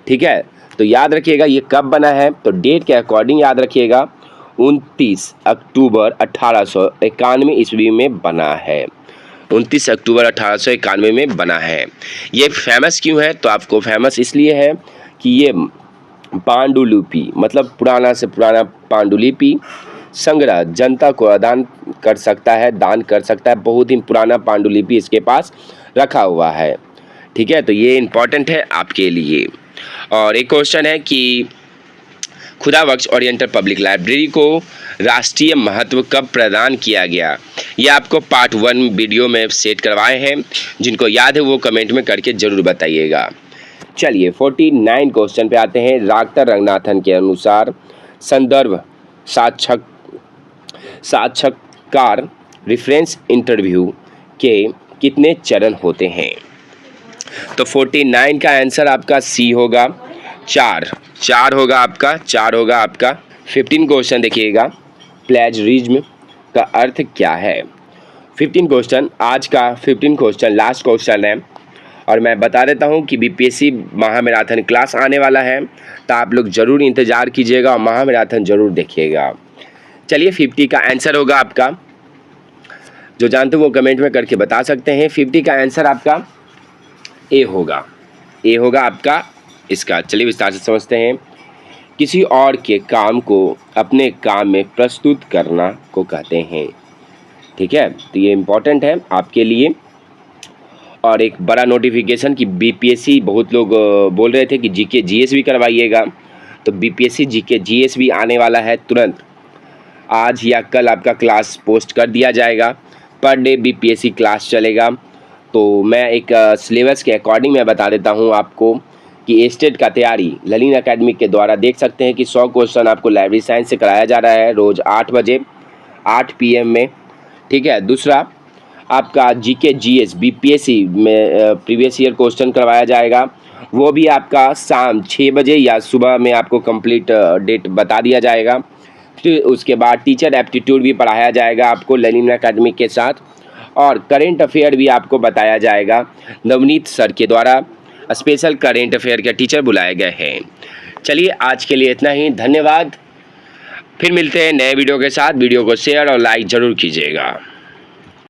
ठीक है, तो याद रखिएगा ये कब बना है, तो डेट के अकॉर्डिंग याद रखिएगा 29 अक्टूबर 1891 ईस्वी में बना है। 29 अक्टूबर 1891 में बना है। ये फेमस क्यों है, तो आपको फेमस इसलिए है कि ये पांडुलिपि, मतलब पुराना से पुराना पांडुलिपि संग्रह जनता को दान कर सकता है। बहुत ही पुराना पांडुलिपि इसके पास रखा हुआ है। ठीक है, तो ये इम्पॉर्टेंट है आपके लिए। और एक क्वेश्चन है कि खुदा बख्श ओरिएंटल पब्लिक लाइब्रेरी को राष्ट्रीय महत्व कब प्रदान किया गया। ये आपको पार्ट 1 वीडियो में सेट करवाए हैं, जिनको याद है वो कमेंट में करके जरूर बताइएगा। चलिए 49 क्वेश्चन पे आते हैं। डॉक्टर रंगनाथन के अनुसार संदर्भ साक्षात्कार रेफरेंस इंटरव्यू के कितने चरण होते हैं। तो 49 का आंसर आपका सी होगा, 4 होगा आपका। 15 क्वेश्चन देखिएगा, प्लेजरिज्म का अर्थ क्या है। 15 क्वेश्चन, आज का 15 क्वेश्चन लास्ट क्वेश्चन है। और मैं बता देता हूं कि बीपीएससी महामैराथन क्लास आने वाला है, तो आप लोग ज़रूर इंतज़ार कीजिएगा और महामैराथन ज़रूर देखिएगा। चलिए 50 का आंसर होगा आपका, जो जानते हो वो कमेंट में करके बता सकते हैं। 50 का आंसर आपका ए होगा आपका इसका। चलिए विस्तार से समझते हैं। किसी और के काम को अपने काम में प्रस्तुत करना को कहते हैं। ठीक है, तो ये इम्पोर्टेंट है आपके लिए। और एक बड़ा नोटिफिकेशन कि बीपीएससी, बहुत लोग बोल रहे थे कि जीके जीएस भी करवाइएगा, तो बीपीएससी जीके जीएस भी आने वाला है तुरंत। आज या कल आपका क्लास पोस्ट कर दिया जाएगा, पर डे बीपीएससी क्लास चलेगा। तो मैं एक सिलेबस के अकॉर्डिंग मैं बता देता हूँ आपको कि स्टेट का तैयारी ललिन एकेडमी के द्वारा देख सकते हैं कि 100 क्वेश्चन आपको लाइब्रेरी साइंस से कराया जा रहा है रोज़ 8 बजे 8 PM में। ठीक है, दूसरा आपका जीके जीएस बीपीएससी में प्रीवियस ईयर क्वेश्चन करवाया जाएगा, वो भी आपका शाम 6 बजे या सुबह में आपको कंप्लीट डेट बता दिया जाएगा। फिर उसके बाद टीचर एप्टीट्यूड भी पढ़ाया जाएगा आपको ललिन एकेडमी के साथ, और करेंट अफेयर भी आपको बताया जाएगा। नवनीत सर के द्वारा स्पेशल करेंट अफेयर के टीचर बुलाए गए हैं। चलिए आज के लिए इतना ही, धन्यवाद। फिर मिलते हैं नए वीडियो के साथ। वीडियो को शेयर और लाइक ज़रूर कीजिएगा।